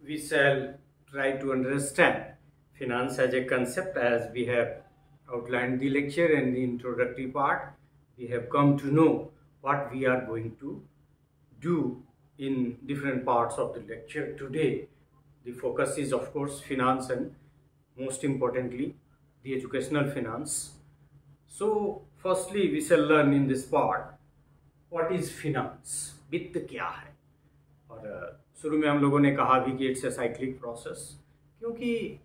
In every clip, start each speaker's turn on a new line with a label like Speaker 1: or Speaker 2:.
Speaker 1: we shall try to understand finance as a concept. As we have outlined the lecture and the introductory part, we have come to know what we are going to do in different parts of the lecture. Today the focus is of course finance, and most importantly the educational finance. So firstly we shall learn in this part what is finance, वित्त क्या है। और शुरू में हम लोगों ने कहा भी कि इट्स ए साइक्लिक प्रोसेस, क्योंकि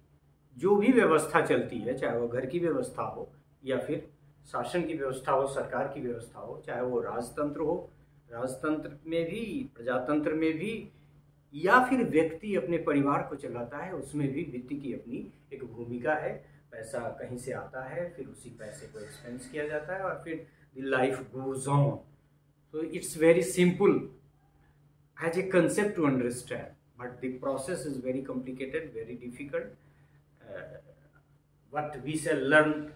Speaker 1: जो भी व्यवस्था चलती है, चाहे वो घर की व्यवस्था हो या फिर शासन की व्यवस्था हो, सरकार की व्यवस्था हो, चाहे वो राजतंत्र हो, राजतंत्र में भी, प्रजातंत्र में भी, या फिर व्यक्ति अपने परिवार को चलाता है, उसमें भी वित्त की अपनी एक भूमिका है। पैसा कहीं से आता है, फिर उसी पैसे को एक्सपेंस किया जाता है और फिर the life goes on. So it's very simple as a concept to understand, but the process is very complicated, very difficult. But we shall learn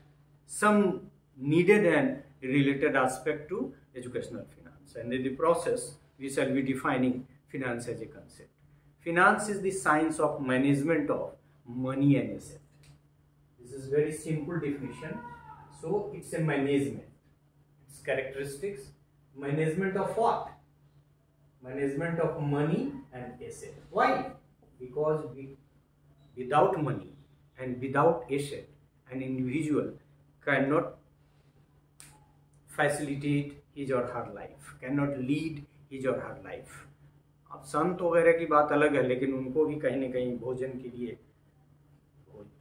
Speaker 1: some needed and related aspect to educational finance, and in the process we shall be defining finance as a concept. Finance is the science of management of money and asset. This is very simple definition. So it's a management. Its characteristics: management of what? Management of money and asset. Why? Because without money and without asset, an individual cannot facilitate his or her life, cannot lead his or her life. अब संत वगैरह की बात अलग है, लेकिन उनको भी कहीं ना कहीं भोजन के लिए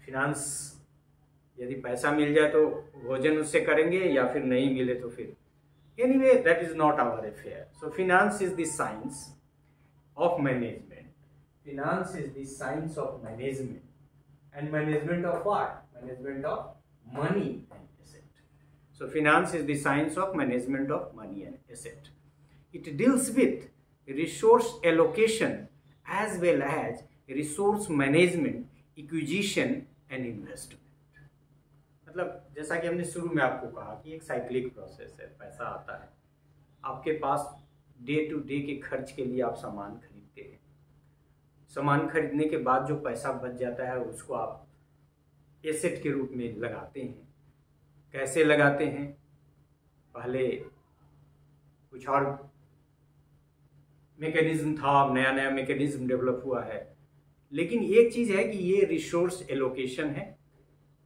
Speaker 1: फिनांस, यदि पैसा मिल जाए तो भोजन उससे करेंगे, या फिर नहीं मिले तो फिर anyway, that is not our affair. So finance is the science of management. Finance is the science of management. And management of what? Management of money and asset. So finance is the science of management of money and asset. It deals with resource allocation as well as resource management, acquisition and investment. मतलब जैसा कि हमने शुरू में आपको कहा कि एक साइक्लिक प्रोसेस है। पैसा आता है आपके पास, डे टू डे के खर्च के लिए आप सामान खरीदते हैं। सामान खरीदने के बाद जो पैसा बच जाता है उसको आप एसेट के रूप में लगाते हैं। कैसे लगाते हैं? पहले कुछ और मैकेनिज्म था, अब नया नया मैकेनिज्म डेवलप हुआ है। लेकिन एक चीज़ है कि ये रिसोर्स एलोकेशन है,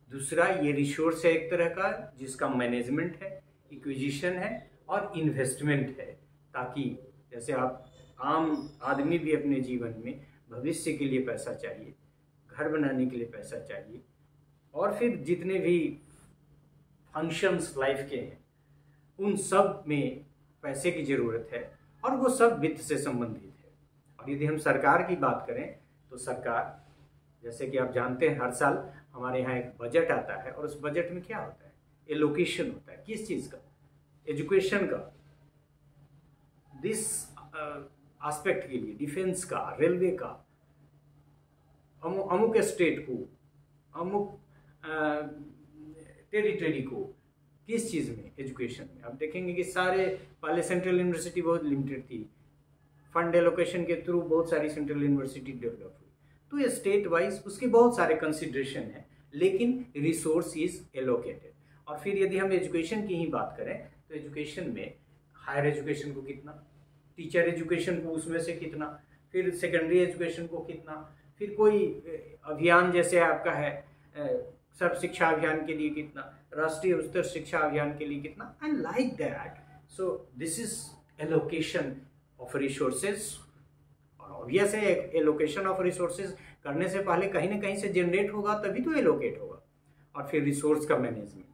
Speaker 1: दूसरा ये रिसोर्स है एक तरह का जिसका मैनेजमेंट है, इक्विजिशन है और इन्वेस्टमेंट है, ताकि जैसे आप आम आदमी भी अपने जीवन में भविष्य के लिए पैसा चाहिए, घर बनाने के लिए पैसा चाहिए, और फिर जितने भी फंक्शंस लाइफ के हैं उन सब में पैसे की ज़रूरत है, और वो सब वित्त से संबंधित है। और यदि हम सरकार की बात करें तो सरकार, जैसे कि आप जानते हैं, हर साल हमारे यहाँ एक बजट आता है, और उस बजट में क्या होता है? एलोकेशन होता है। किस चीज़ का? एजुकेशन का, दिस एस्पेक्ट के लिए, डिफेंस का, रेलवे का, अमुक स्टेट को, अमुक टेरिटरी को, किस चीज़ में? एजुकेशन में। अब देखेंगे कि सारे, पहले सेंट्रल यूनिवर्सिटी बहुत लिमिटेड थी, फंड एलोकेशन के थ्रू बहुत सारी सेंट्रल यूनिवर्सिटी डेवलप हुई, तो ये स्टेट वाइज उसके बहुत सारे कंसिडरेशन हैं, लेकिन रिसोर्स इज एलोकेटेड। और फिर यदि हम एजुकेशन की ही बात करें तो एजुकेशन में हायर एजुकेशन को कितना, टीचर एजुकेशन को उसमें से कितना, फिर सेकेंडरी एजुकेशन को कितना, फिर कोई अभियान जैसे आपका है सर्व शिक्षा अभियान के लिए कितना, राष्ट्रीय उच्च शिक्षा अभियान के लिए कितना, and like that. So this is allocation of resources. Obvious है, एलोकेशन ऑफ रिसोर्सेज करने से पहले कहीं ना कहीं से जनरेट होगा, तभी तो एलोकेट होगा। और फिर रिसोर्स का मैनेजमेंट,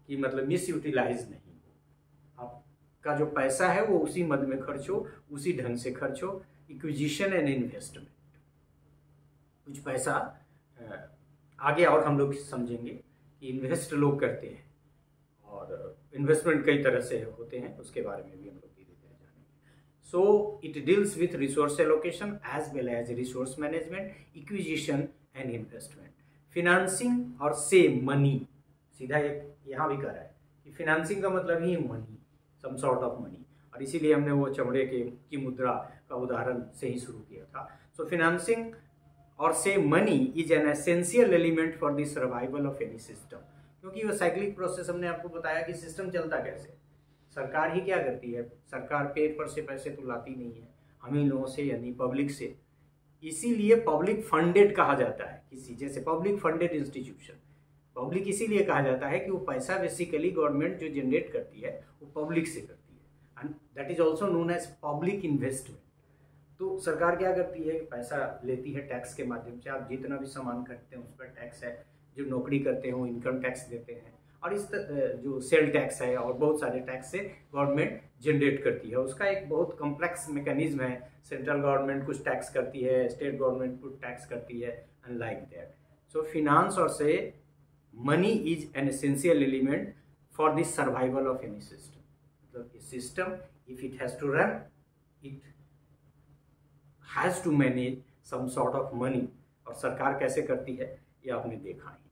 Speaker 1: कि मतलब मिस यूटिलाइज नहीं हो, आपका जो पैसा है वो उसी मद में खर्च हो, उसी ढंग से खर्च हो। इक्विजिशन एंड इन्वेस्टमेंट, कुछ पैसा आगे और हम लोग समझेंगे कि इन्वेस्ट लोग करते हैं, और इन्वेस्टमेंट कई तरह से होते हैं, उसके बारे में भी हम लोग So it deals with resource allocation as well as resource management, acquisition and investment. Financing और से money, सीधा एक यहाँ भी कर रहा है कि financing का मतलब ही money, some sort of money, और इसीलिए हमने वो चमड़े की मुद्रा का उदाहरण से ही शुरू किया था। So financing और से money is an essential element for the survival of any system. क्योंकि वो साइक्लिक प्रोसेस, हमने आपको बताया कि सिस्टम चलता कैसे। सरकार ही क्या करती है, सरकार पेपर से पैसे तो लाती नहीं है, हम ही लोगों से यानी पब्लिक से। इसीलिए पब्लिक फंडेड कहा जाता है, किसी जैसे पब्लिक फंडेड इंस्टीट्यूशन। पब्लिक इसीलिए कहा जाता है कि वो पैसा बेसिकली गवर्नमेंट जो जनरेट करती है वो पब्लिक से करती है, and that is also known as public investment. तो सरकार क्या करती है, पैसा लेती है टैक्स के माध्यम से। आप जितना भी सामान खरीदते हैं उस पर टैक्स है, जो नौकरी करते हैं वो इनकम टैक्स देते हैं, और इस जो सेल टैक्स है और बहुत सारे टैक्स से गवर्नमेंट जनरेट करती है। उसका एक बहुत कॉम्प्लेक्स मैकेनिज्म है। सेंट्रल गवर्नमेंट कुछ टैक्स करती है, स्टेट गवर्नमेंट कुछ टैक्स करती है, and like that. So finance और से money is an essential element for the survival of any system. मतलब system if it has to run, it has to manage some sort of money. और सरकार कैसे करती है ये आपने देखा ही।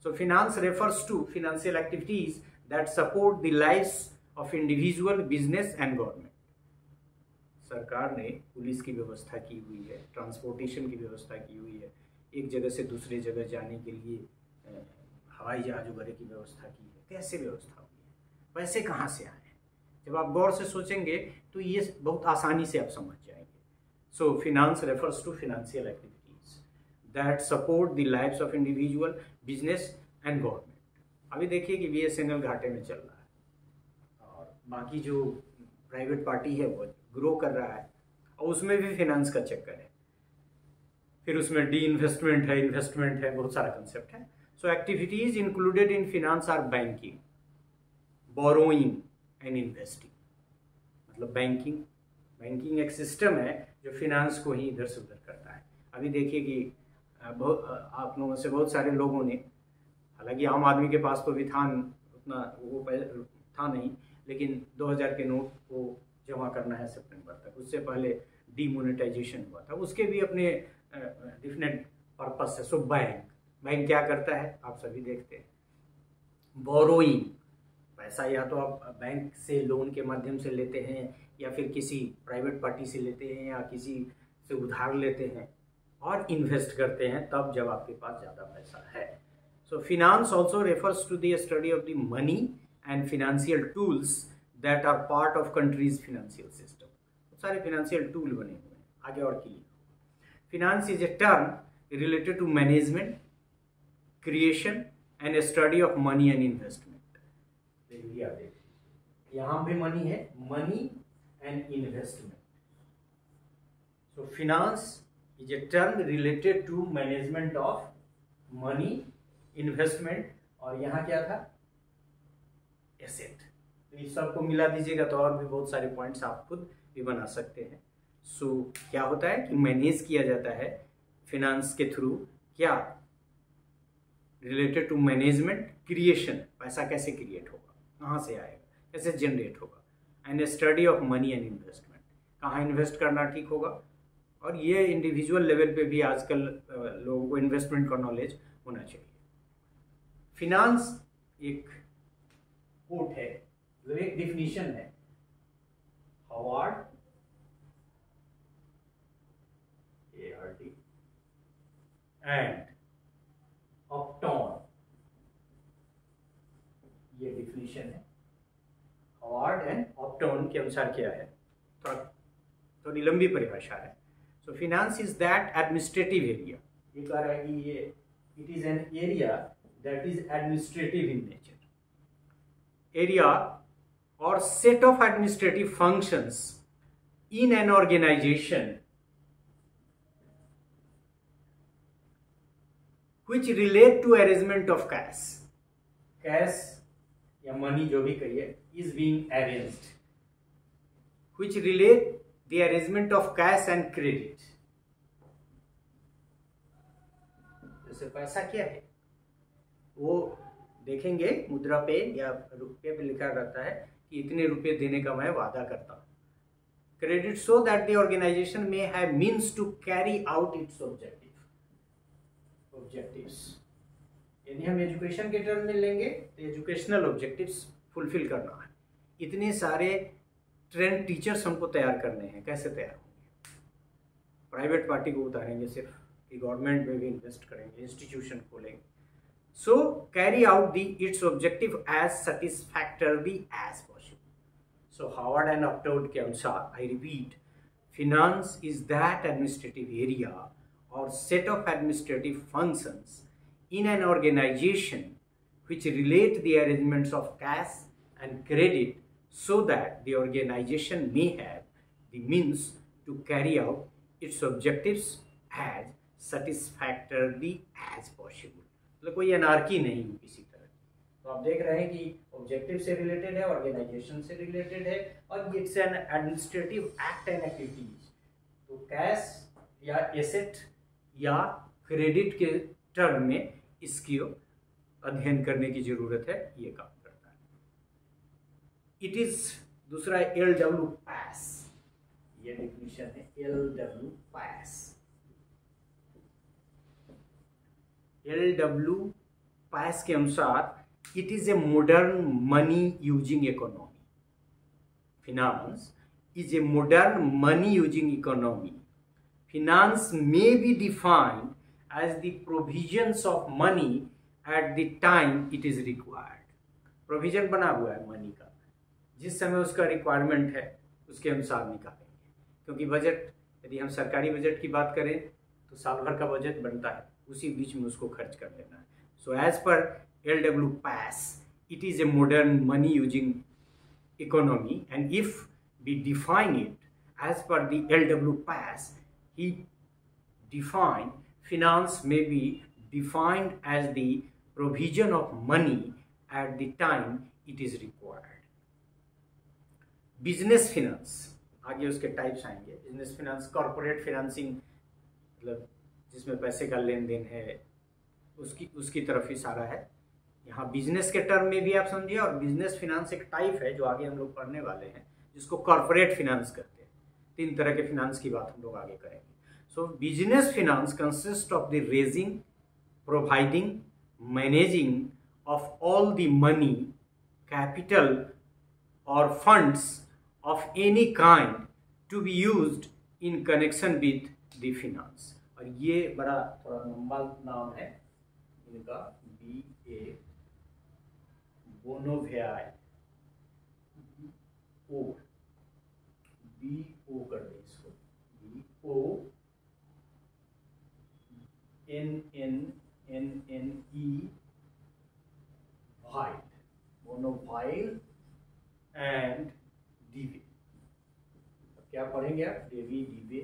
Speaker 1: So finance refers to financial activities that support the lives of individual, business and government. सरकार ने पुलिस की व्यवस्था की हुई है, ट्रांसपोर्टेशन की व्यवस्था की हुई है, एक जगह से दूसरे जगह जाने के लिए हवाई जहाज वगैरह की व्यवस्था की है। कैसे व्यवस्था हुई है, पैसे कहाँ से आए हैं, जब आप गौर से सोचेंगे तो ये बहुत आसानी से आप समझ जाएंगे। So finance refers to financial activities that support the lives of individual, business and government। अभी देखिए कि BSNL घाटे में चल रहा है और बाकी जो प्राइवेट पार्टी है वो ग्रो कर रहा है, और उसमें भी फिनांस का चक्कर है। फिर उसमें डी इन्वेस्टमेंट है, इन्वेस्टमेंट है, बहुत सारा कंसेप्ट है। So activities included in finance are banking, borrowing and investing. मतलब बैंकिंग एक सिस्टम है जो फिनांस को ही इधर से उधर करता है। अभी देखिए कि आप लोगों से बहुत सारे लोगों ने, हालांकि आम आदमी के पास तो भी था उतना वो था नहीं, लेकिन 2000 के नोट को जमा करना है सितंबर तक, उससे पहले डीमोनेटाइजेशन हुआ था, उसके भी अपने डिफरेंट पर्पस है। सो बैंक क्या करता है आप सभी देखते हैं, बोरोइंग, पैसा या तो आप बैंक से लोन के माध्यम से लेते हैं या फिर किसी प्राइवेट पार्टी से लेते हैं या किसी से उधार लेते हैं, और इन्वेस्ट करते हैं तब जब आपके पास ज़्यादा पैसा है। So finance also refers to the study of the money and financial tools that are part of country's financial system. बहुत सारे फिनेंशियल टूल बने हुए हैं, आगे और clear. Finance is a term related to management, creation and study of money and investment. यहाँ पे money है, money and investment. So finance is a term related to management of money, investment, और यहाँ क्या था, एसेट। तो इस सबको मिला दीजिएगा तो और भी बहुत सारे पॉइंट्स आप खुद भी बना सकते हैं। सो क्या होता है कि मैनेज किया जाता है फिनांस के थ्रू, क्या रिलेटेड टू मैनेजमेंट, क्रिएशन, पैसा कैसे क्रिएट होगा, कहाँ से आएगा, कैसे जनरेट होगा, and study of money and investment, कहाँ इन्वेस्ट करना ठीक होगा। और ये इंडिविजुअल लेवल पे भी आजकल लोगों को इन्वेस्टमेंट का नॉलेज होना चाहिए। फिनांस एक कोट है, जो एक डिफिनीशन है, हार्वर्ड एंड अपटॉन, ये डिफिनीशन है हार्वर्ड एंड अपटॉन के अनुसार क्या है, थोड़ी लंबी परिभाषा है। So finance is that administrative area। ये कह रहा है कि ये it is an area that is administrative in nature। Area or set of administrative functions in an organization which relate to arrangement of cash। Cash या money जो भी कहिए is being arranged, which relate the arrangement of cash and credit। जैसे पैसा क्या है, वो देखेंगे मुद्रा पे या रुपये पे लिखा रहता है कि इतने रुपए देने का मैं वादा करता हूँ। Credit so that the organization may have means to carry out its objectives. यदि हम एजुकेशन के टर्म में लेंगे तो एजुकेशनल ऑब्जेक्टिव्स फुलफिल करना है। इतने सारे ट्रेंड टीचर्स हमको तैयार करने हैं, कैसे तैयार होंगे, प्राइवेट पार्टी को उतारेंगे सिर्फ कि गवर्नमेंट में भी इन्वेस्ट करेंगे, इंस्टीट्यूशन खोलेंगे. So carry out the its objective as satisfactorily as possible. So Harvard and Upton के अनुसार, I repeat, finance is that administrative area or set of administrative functions in an organization which relate the arrangements of cash and credit so that the organization may have the means to carry out its objectives as satisfactorily as possible. मतलब कोई anarchy नहीं हो किसी तरह. तो आप देख रहे हैं कि ऑब्जेक्टिव से रिलेटेड है, ऑर्गेनाइजेशन से रिलेटेड है, और it's an administrative act and activities. तो कैश या एसेट या क्रेडिट के टर्म में इसकी अध्ययन करने की जरूरत है, ये काम करता है. इट इज दूसरा LW पास, ये डेफिनेशन है LW पास. LW पास के अनुसार it is a modern money using economy. Finance is a modern money using economy. Finance may be defined as the provisions of money at the time it is required. Provision बना हुआ है money का, जिस समय उसका requirement है उसके अनुसार निकालेंगे. क्योंकि बजट, यदि हम सरकारी बजट की बात करें तो साल भर का बजट बनता है, उसी बीच में उसको खर्च कर देना है. So as per LW Pass, it is a modern money using economy, and if we define it as per the LW Pass, he defined finance may be defined as the provision of money at the time it is required. Business finance, आगे उसके types आएंगे. Business finance, corporate financing, मतलब जिसमें पैसे का लेन then है, उसकी तरफ इशारा है. यहाँ बिजनेस के टर्म में भी आप समझिए, और बिजनेस फिनेंस एक टाइप है जो आगे हम लोग पढ़ने वाले हैं, जिसको कॉर्पोरेट फिनेंस कहते हैं. 3 तरह के फिनेंस की बात हम लोग आगे करेंगे. So business finance consist of the raising, providing, managing of all the money, capital और funds of any kind to be used in connection with the finance. और ये बड़ा थोड़ा लंबा नाम है इनका, BA बोनोवेआई, BO कर दे इसको, BONNNE वाइल, बोनोवाइल एंड डीवे. क्या पढ़ेंगे आप? Davy, Dewey.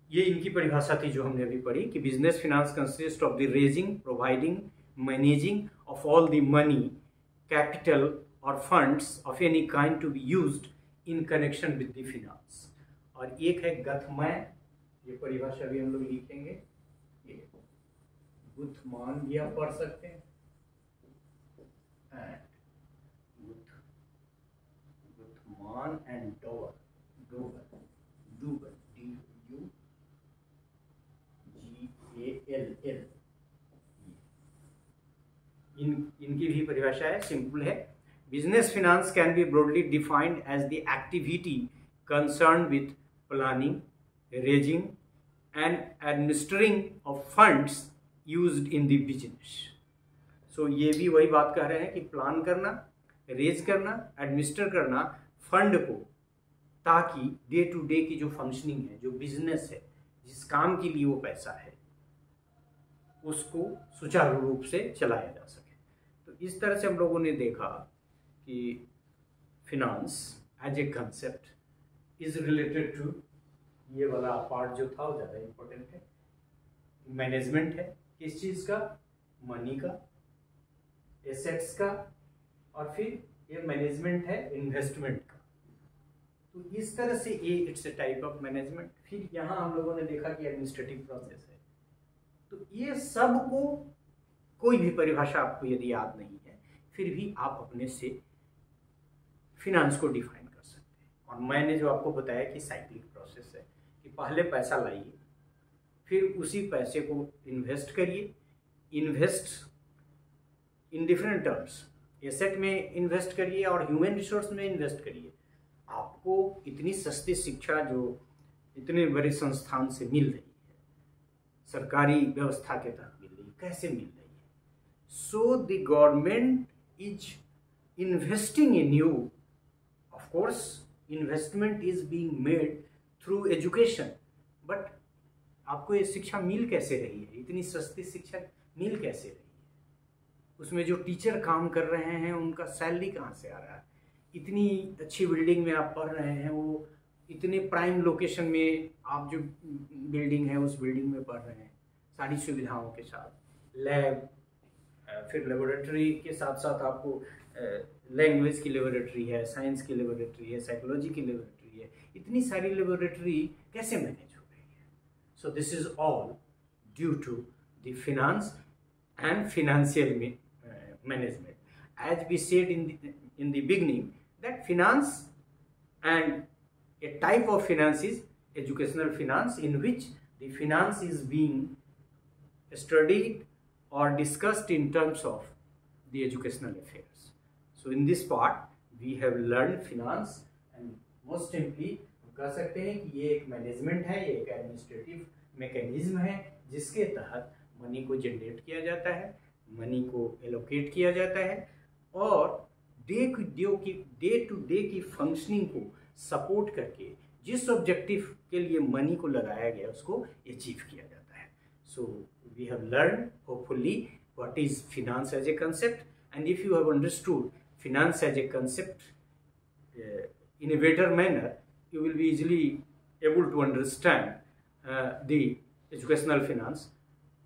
Speaker 1: ये इनकी परिभाषा थी जो हमने अभी पढ़ी कि business finance consist of the raising, providing, managing of all the money, capital और funds of any kind to be used in connection with the finance. और एक है गथमय, ये परिभाषा भी हम लोग लिखेंगे. ये गुथमान भी आप पढ़ सकते हैं, गुथमान एंड डोवर, DUGALL. इनकी भी परिभाषा है, सिंपल है. Business finance can be broadly defined as the activity concern with planning, raising and administering of funds used in the business. सो ये भी वही बात कह रहे हैं कि प्लान करना, रेज करना, एडमिनिस्टर करना फंड को, ताकि डे टू डे की जो फंक्शनिंग है, जो बिजनेस है, जिस काम के लिए वो पैसा है, उसको सुचारू रूप से चलाया जा सके. तो इस तरह से हम लोगों ने देखा कि finance as a concept is related to, ये वाला पार्ट जो था वो ज़्यादा इम्पोर्टेंट है. मैनेजमेंट है किस चीज़ का? मनी का, एसेट्स का, और फिर ये मैनेजमेंट है इन्वेस्टमेंट का. तो इस तरह से ये it's a type of management. फिर यहाँ हम लोगों ने देखा कि एडमिनिस्ट्रेटिव प्रोसेस है. तो ये सब को, कोई भी परिभाषा आपको यदि याद नहीं है, फिर भी आप अपने से फिनांस को डिफाइन कर सकते हैं. और मैंने जो आपको बताया कि साइक्लिक प्रोसेस है, कि पहले पैसा लाइए, फिर उसी पैसे को इन्वेस्ट करिए. Invest in different terms, asset में इन्वेस्ट करिए और ह्यूमन रिसोर्स में इन्वेस्ट करिए. आपको इतनी सस्ती शिक्षा जो इतने बड़े संस्थान से मिल रही है, सरकारी व्यवस्था के तहत मिल रही है, कैसे मिल रही है। So the government is investing in you, of course investment is being made through education, but आपको ये शिक्षा मिल कैसे रही है, इतनी सस्ती शिक्षा मिल कैसे रही है, उसमें जो टीचर काम कर रहे हैं उनका सैलरी कहाँ से आ रहा है, इतनी अच्छी बिल्डिंग में आप पढ़ रहे हैं, वो इतने प्राइम लोकेशन में आप जो बिल्डिंग है उस बिल्डिंग में पढ़ रहे हैं सारी सुविधाओं के साथ, लैब, फिर लेबोरेटरी के साथ साथ आपको लैंग्वेज की लेबोरेटरी है, साइंस की लेबोरेटरी है, साइकोलॉजी की लेबोरेटरी है, इतनी सारी लेबोरेटरी कैसे मैनेज हो रही है। So this is all due to the finance and financial management. As we said in the beginning, that finance and a type of finance is educational finance, in which the finance is being studied or discussed in terms of the educational affairs. So in this part we have learned finance, and most simply कह सकते हैं कि ये एक management है, ये एक administrative mechanism है जिसके तहत मनी को जनरेट किया जाता है, मनी को एलोकेट किया जाता है और डे टू डे की फंक्शनिंग को सपोर्ट करके जिस ऑब्जेक्टिव के लिए मनी को लगाया गया उसको अचीव किया जाता है. So we have learn hopefully what is finance as a concept, and if you have understood finance as a concept in a better manner, you will be easily able to understand the educational finance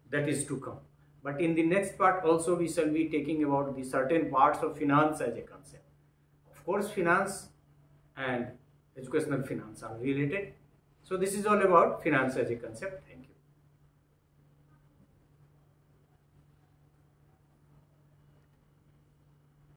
Speaker 1: that is to come. But in the next part also we shall be taking about the certain parts of finance as a concept. Of course, finance and educational finance are related. So this is all about finance as a concept. Thank you.